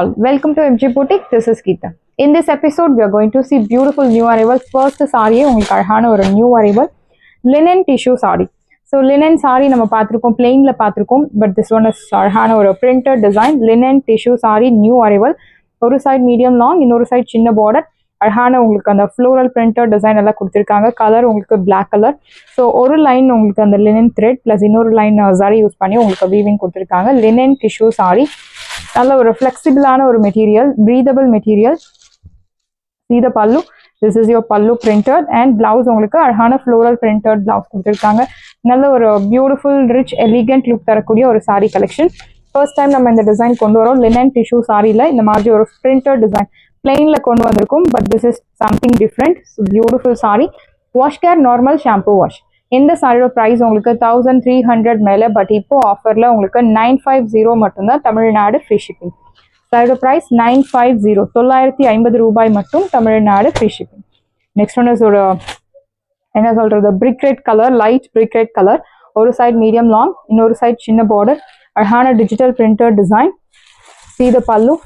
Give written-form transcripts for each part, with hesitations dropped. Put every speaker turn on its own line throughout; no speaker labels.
all, welcome to MG Boutique. This is Geeta. In this episode, we are going to see beautiful new arrivals. First saree உங்களுக்கு அழகான ஒரு new arrival linen tissue saree. So linen saree நம்ம பார்த்திருக்கோம், plainல பார்த்திருக்கோம், but this one is அழகான ஒரு printed design linen tissue saree new arrival. ஒரு side medium long, இன்னொரு side சின்ன border. அழகான உங்களுக்கு அந்த floral printed design எல்லாம் கொடுத்திருக்காங்க. கலர் உங்களுக்கு black color. So ஒரு லைன் உங்களுக்கு அந்த linen thread plus இன்னொரு லைன் zari யூஸ் பண்ணி உங்களுக்கு weaving கொடுத்திருக்காங்க. linen tissue saree. நல்ல ஒரு ஃப்ளெக்சிபிளான ஒரு material, breathable material. See the pallu. This is your pallu printed and blouse உங்களுக்கு அழகான floral printed blouse கொடுத்திருக்காங்க. நல்ல ஒரு beautiful rich elegant look தரக்கூடிய ஒரு saree collection. First time நம்ம இந்த டிசைன் கொண்டு வரோம். linen tissue சாரில இந்த மாதிரி ஒரு printed design plainல கொண்டு வந்திருக்கோம், but this is something different. So beautiful saree. Wash care normal shampoo wash. இந்த சாரியோட பிரைஸ் உங்களுக்கு 1300 மேல, பட் இப்போ ஆஃபர்ல உங்களுக்கு 950 மட்டும்தான், தமிழ்நாடு ஃப்ரீ ஷிப்பிங். சாரியோட பிரைஸ் 950, 950 ரூபாய் மட்டும், Tamil Nadu free shipping. Next one is ஒரு என்ன சொல்றது brick red colour, light brick red colour. ஒரு சைட் மீடியம் லாங், இன்னொரு சைட் சின்ன பார்டர். அழகான digital printed design. See the pallu.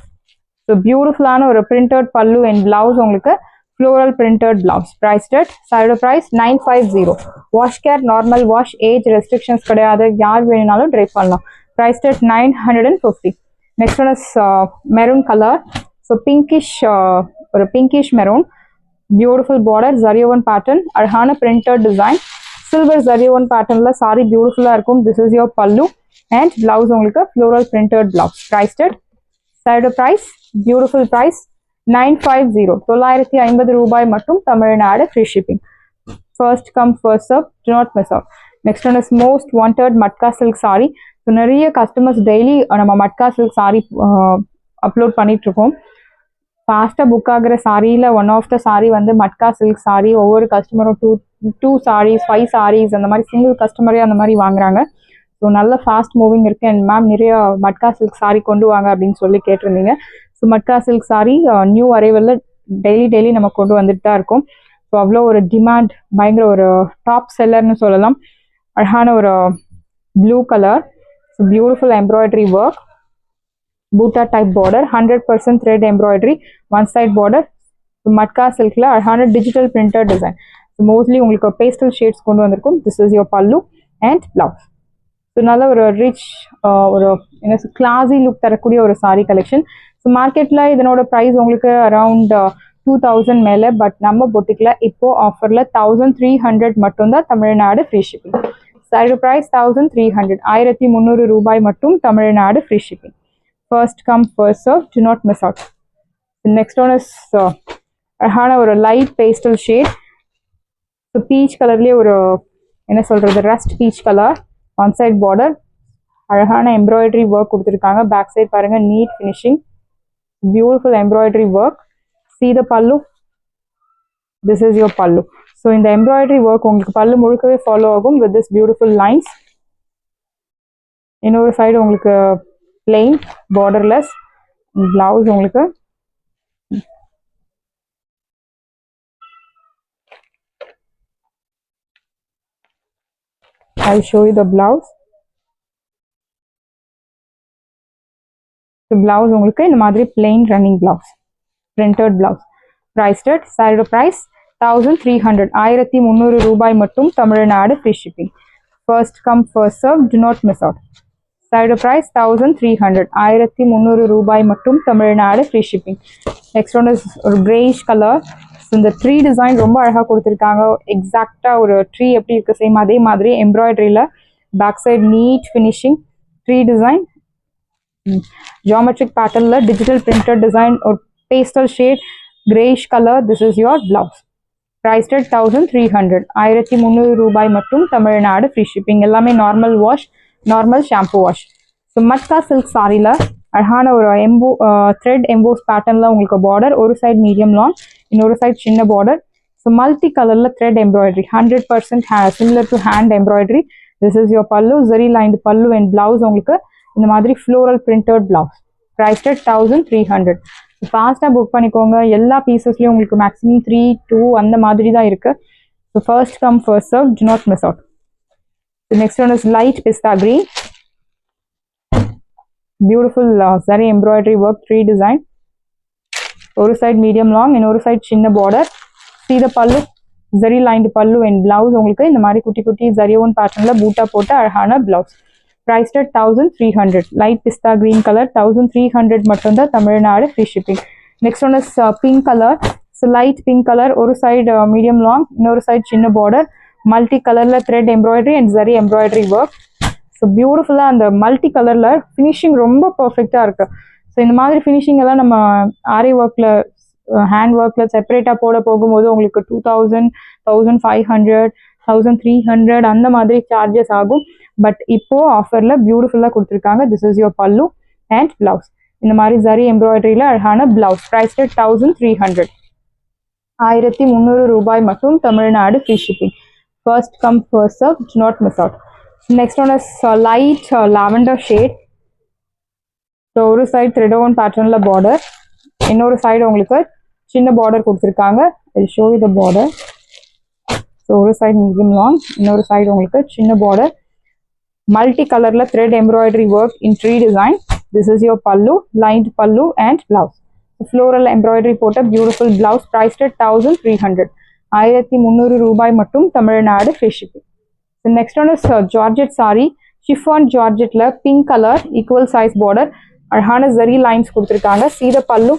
So பியூட்டிஃபுல்லான ஒரு பிரிண்டட் பல்லு அண்ட் பிளவுஸ் உங்களுக்கு floral printed blouse. Priced at side price 950. Wash care normal wash, age restrictions கிடையாது, யார் வேணும்னாலும் ட்ரை பண்ணலாம். Priced at 950. Next one is maroon color. So pinkish ஒரு pinkish maroon. Beautiful border, zari-woven pattern, அழகான printed design. Silver zari-woven patternல saree beautifulா இருக்கும். This is your pallu and blouse உங்களுக்கு floral printed blouse. Priced at side price, beautiful price 950, 950 ரூபாய் மட்டும், Tamil Nadu free shipping. First come first serve, do not miss out. Next one is most wanted matka silk sorry. So நிறைய customers daily நம்ம matka silk sorry upload பண்ணிட்டு இருக்கோம். ஃபாஸ்ட்டாக book ஆகிற சாரியில் one of the sorry வந்து மட்கா சில்க் சாரி. ஒவ்வொரு கஸ்டமரும் டூ சாரீஸ் 5 சாரீஸ் அந்த மாதிரி சிங்கிள் கஸ்டமரே அந்த மாதிரி வாங்குறாங்க. ஸோ நல்ல ஃபாஸ்ட் மூவிங் இருக்குது. அண்ட் மேம் நிறைய மட்கா சில்க் சாரி கொண்டு வாங்க அப்படின்னு சொல்லி கேட்டிருந்தீங்க. So matka silk sari new அரைவலில் டெய்லி நம்ம கொண்டு வந்துட்டு தான் இருக்கோம். ஸோ அவ்வளோ ஒரு டிமாண்ட், பயங்கர ஒரு டாப் செல்லர்னு சொல்லலாம். அழகான ஒரு blue colour. So beautiful embroidery work, butta type border, 100% thread embroidery, one side border. Matka சில்கில் அழகான digital printed design. So mostly உங்களுக்கு பேஸ்டல் ஷேட்ஸ் கொண்டு வந்திருக்கும். This is your pallu and blouse. So நல்ல ஒரு ரிச் ஒரு என்ன கிளாஸி லுக் தரக்கூடிய ஒரு சாரி கலெக்ஷன். ஸோ மார்க்கெட்டில் இதனோட ப்ரைஸ் உங்களுக்கு அரவுண்ட் 2000 மேலே, பட் நம்ம பொட்டிக்கில் இப்போ ஆஃபரில் 1300 மட்டும்தான், Tamil Nadu free shipping. Sari price 1300, 1300 ரூபாய் மட்டும், Tamil Nadu free shipping. First come first serve, do not miss out. Next one is அழகான ஒரு light pastel shade. So peach கலர்லேயே ஒரு என்ன சொல்கிறது rust peach colour, one side border, அழகான எம்ப்ராய்டரி ஒர்க் கொடுத்துருக்காங்க. பேக் சைட் பாருங்க, neat finishing, beautiful embroidery work. See the pallu. This is your pallu. So இந்த எம்ப்ராய்டரி ஒர்க் உங்களுக்கு பல்லு முழுக்கவே ஃபாலோ ஆகும் with this beautiful lines. இன்னொரு சைடு உங்களுக்கு plain borderless blouse. உங்களுக்கு I'll show you the blouse. Blouse உங்களுக்கு இந்த மாதிரி plain running blouse, printed blouse. Prized at சாரியோட ப்ரைஸ் 1300, 1300 ரூபாய் மட்டும், Tamil Nadu free shipping. First come first serve, do not miss out. சாரியோட ப்ரைஸ் 1300, 1300 ரூபாய் மட்டும், Tamil Nadu free shipping. Next one is ஒரு கிரேஷ் கலர். இந்த ட்ரீ டிசைன் ரொம்ப அழகாக கொடுத்துருக்காங்க. எக்ஸாக்டாக ஒரு ட்ரீ எப்படி இருக்குது சேம் அதே மாதிரி எம்ப்ராய்டரியில் back side neat finishing, tree design, geometric patternல digital printed design or pastel shade grayish color. This is your blouse. Priced at 1300, 1300 ரூபாய் மட்டும், தமிழ்நாடு ஃப்ரீ ஷிப்பிங். எல்லாமே normal wash, normal shampoo wash. So matka silk சாரியில் அழகான ஒரு த்ரெட் எம்போஸ் பேட்டர்னில் உங்களுக்கு border, ஒரு சைட் மீடியம் லாங், இன்னொரு சைட் சின்ன பார்டர். ஸோ மல்டி கலரில் thread embroidery, 100% similar to hand embroidery. This is your பல்லு, ஜரி லைன் பல்லு அண்ட் பிளவுஸ் உங்களுக்கு இந்த மாதிரி floral printed blouse. Prized at 1300. ஃபாஸ்ட்டாக புக் பண்ணிக்கோங்க. எல்லா பீசஸ்லையும் உங்களுக்கு மேக்ஸிமம் 3, 2 அந்த மாதிரி தான் இருக்குது. So first come first serve, do not miss out. The next one is light pista green. Beautiful zari embroidery work, 3 design. ஒரு side medium long, இன்னொரு side சின்ன border. See the pallu, zari lined pallu and blouse உங்களுக்கு இந்த மாதிரி குட்டி குட்டி zari own patternல பூட்டா போட்டு அழகான blouse. Priced at 1300. Light pista green color, 1300 மட்டும் தான் Tamil Nadu free shipping. Next one is pink color. So light pink color, ஒரு side medium long, இன்னொரு side சின்ன border, multi colorல thread embroidery and zari embroidery work. So பியூட்டிஃபுல்லாக அந்த multi கலரில் finishing ரொம்ப பர்ஃபெக்டாக இருக்குது. ஸோ இந்த மாதிரி ஃபினிஷிங் எல்லாம் நம்ம ஆரி ஒர்க்கில் ஹேண்ட் ஒர்க்கில் செப்பரேட்டாக போட போகும்போது உங்களுக்கு 2000, 1500, 1300 அந்த மாதிரி சார்ஜஸ் ஆகும். பட் இப்போது ஆஃபரில் பியூட்டிஃபுல்லாக கொடுத்துருக்காங்க. This is your pallu and blouse. இந்த மாதிரி ஜரி எம்ப்ராய்டரியில் அழகான பிளவுஸ். ப்ரைஸ் 1300. 1300 ரூபாய் மட்டும் Tamil Nadu free shipping. First come first serve, to not miss out. Next one is light lavender shade. So ஒரு சைடு த்ரெட் ஓன் பேட்டர்னில் பார்டர், இன்னொரு சைடு உங்களுக்கு சின்ன பார்டர் கொடுத்துருக்காங்க. I show you the border. So ஒரு side medium long, இன்னொரு side உங்களுக்கு சின்ன பார்டர், மல்டி கலரில் thread embroidery work in 3 design. This is your பல்லு, லைன்ட் பல்லு அண்ட் பிளவுஸ். ஃப்ளோரல் எம்ப்ராய்டரி போட்ட பியூட்டிஃபுல் பிளவுஸ். ப்ரைஸ் 1300. 1300 ரூபாய் மட்டும் Tamil Nadu free shipping. The next one is Georgette saree, chiffon Georgette la pink color, equal size border, அழகான zari lines கொடுத்துருக்காங்க. See the pallu,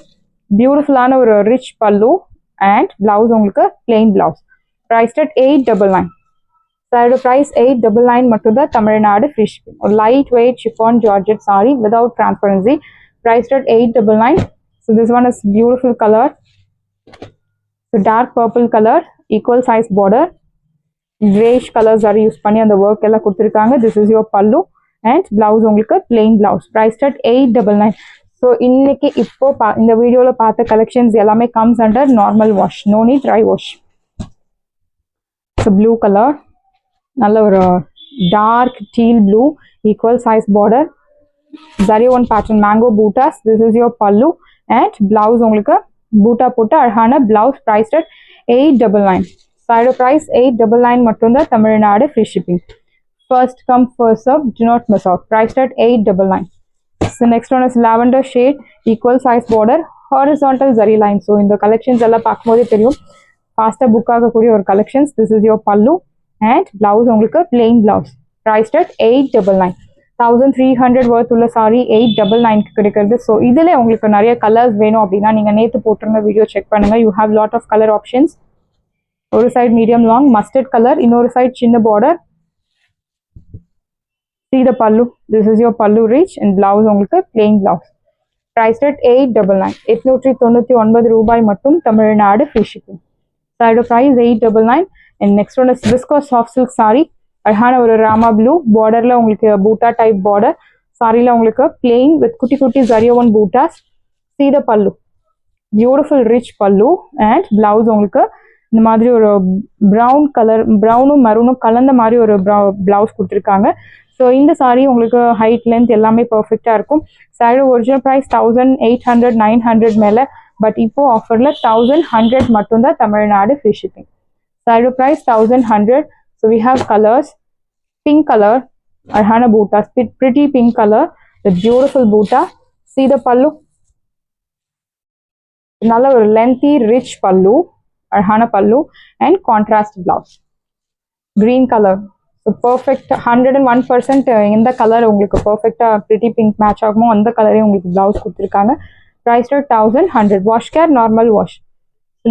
beautiful ஆன ஒரு rich pallu and blouse உங்களுக்கு plain blouse. Priced at 899. Side price 899 மட்டும் தான் Tamil Nadu free shipping. ஒரு light weight chiffon Georgette saree without transparency. Priced at 899. So this one is beautiful color. So dark purple color, equal size border. கிரேஷ் colours are use பண்ணி அந்த work எல்லாம் கொடுத்துருக்காங்க. This is your pallu and blouse உங்களுக்கு plain blouse. Price at 899. So இன்னைக்கு இப்போ இந்த வீடியோவில் பார்த்த கலெக்ஷன்ஸ் எல்லாமே comes under normal wash, no need dry wash. So blue colour, நல்ல ஒரு dark teal blue, equal size border, zari woven pattern mango butas. This is your pallu and blouse உங்களுக்கு பூட்டா போட்டு அழகான blouse. Price at 899. Side price 899 மட்டும் தான் Tamil Nadu free shipping. First come first serve, do not miss out. Priced at 899. So next one is lavender shade, equal size border, horizontal zari line. So இந்த collections எல்லாம் பார்க்கும்போதே தெரியும் ஃபாஸ்ட்டாக book ஆகக்கூடிய ஒரு collections. This is your pallu and blouse உங்களுக்கு plain blouse. Priced at 899. 1300 worth உள்ள sorry 899 கிடைக்கிறது. ஸோ இதில் உங்களுக்கு நிறைய கலர்ஸ் வேணும் அப்படின்னா நீங்கள் நேற்று போட்டிருந்த வீடியோ செக் பண்ணுங்கள். You have lot of colour options. ஒரு side medium long mustard colour, இன்னொரு சைடு சின்ன border. See the pallu, this is your pallu rich and blouse உங்களுக்கு plain blouse. Priced at 899. 899 ரூபாய் மட்டும் Tamil Nadu free shipping. Side price 899. and next one is viscose soft silk saree. அழகான ஒரு Rama blue பார்டர்ல உங்களுக்கு பூட்டா type border. சாரில உங்களுக்கு plain with குட்டி குட்டி ஜரியோவன் buttas. See the pallu, beautiful rich pallu and blouse உங்களுக்கு இந்த மாதிரி ஒரு ப்ரௌன் கலர், ப்ரௌனும் மரூனும் கலந்த மாதிரி ஒரு பிளவுஸ் கொடுத்துருக்காங்க. ஸோ இந்த சாரீ உங்களுக்கு ஹைட் லென்த் எல்லாமே பர்ஃபெக்டாக இருக்கும். சாரி ஒரிஜினல் ப்ரைஸ் 1800, 900 மேலே. பட் இப்போ ஆஃபரில் 1100 மட்டும்தான் Tamil Nadu free shipping. Sari price 1100. So we have colours. Pink colour, அழகான butta, pretty pink colour with beautiful butta. See the pallu, நல்ல ஒரு லென்த்தி ரிச் பல்லு, அழகான பல்லு and contrast blouse. Green colour, perfect 101% எந்த கலர் உங்களுக்கு பர்ஃபெக்டாக பிரிட்டி பிங்க் மேட்ச் ஆகுமோ அந்த கலரே உங்களுக்கு பிளவுஸ் கொடுத்துருக்காங்க. Price 1100. Wash care, normal wash.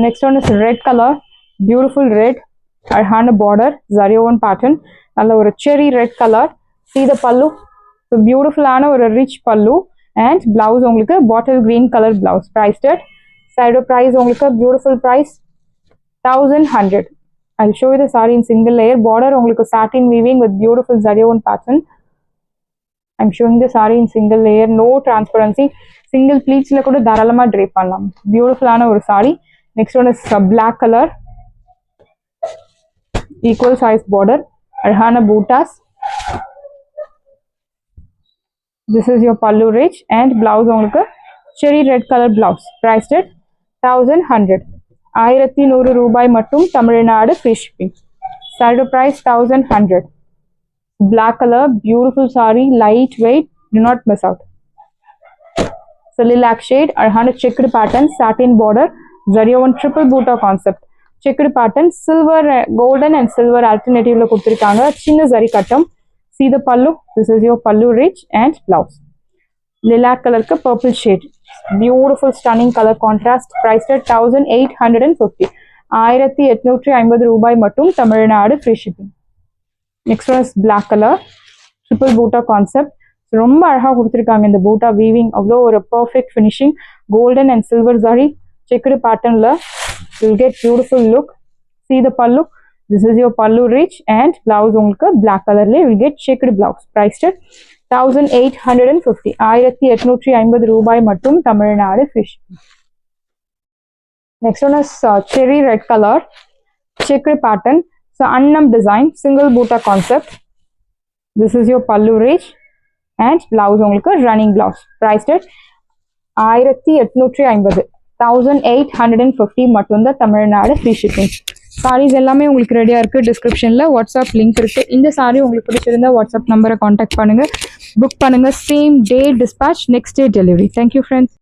Next one is red colour, beautiful red, அழகான பார்டர், ஜரியோவன் பேட்டர்ன், நல்ல ஒரு cherry red colour. See the pallu, so பியூட்டிஃபுல்லான ஒரு ரிச் பல்லு அண்ட் பிளவுஸ் உங்களுக்கு bottle green colour blouse. Price side price உங்களுக்கு beautiful price 1100. I'll show you the saree in single layer. Border உங்களுக்கு satin weaving with beautiful zariwan pattern. I'm showing the saree in single layer, no transparency. Single pleatsல கூட தாராளமா drape பண்ணலாம். Beautiful ஆன ஒரு saree. Next one is black color, equal size border, அழகான buttas. This is your pallu rich and blouse உங்களுக்கு cherry red color blouse. Priced at 1100. 1100 ரூபாய் மட்டும் Tamil Nadu free shipping. Sari price 1100. Black color, beautiful saree, light weight, do not miss out. So lilac shade, அழகான checked pattern, satin border, ஜரியோவன் triple butta concept, checked pattern, silver golden and silver ஆல்டர்னேட்டிவ்ல கொடுத்துருக்காங்க, சின்ன ஜரி கட்டம். See the pallu, this is your pallu rich and blouse. Lilac color ka purple shade, beautiful stunning color contrast, priced at 1850. 1850 ரூபாய் மட்டும், Tamil Nadu free shipping. Next one is black color, triple boota concept. ரொம்ப அழகா கொடுத்துருக்காங்க இந்த பூட்டா weaving, அவ்வளோ ஒரு perfect finishing, golden and silver zari checked பேட்டர்ன்ல, will get beautiful look. See the pallu, this is your pallu rich and blouse உங்களுக்கு black colorல will get checked blouse, priced at 1850. 1850 ரூபாய் மட்டும், Tamil Nadu free shipping. Next one is cherry red color, checked pattern, so annam design, single boota concept. This is your pallu rich and blouse உங்களுக்கு running blouse, priced at 1850. 1850 மட்டும் தான், Tamil Nadu free shipping. Saris எல்லாமே உங்களுக்கு ரெடியாக இருக்குது. டிஸ்கிரிப்ஷனில் வாட்ஸ்அப் லிங்க் இருக்குது. இந்த சாரீ உங்களுக்கு பிடிச்சிருந்தா வாட்ஸ்அப் நம்பரை காண்டாக்ட் பண்ணுங்கள், புக் பண்ணுங்கள். Same day dispatch, next day delivery. Thank you friends.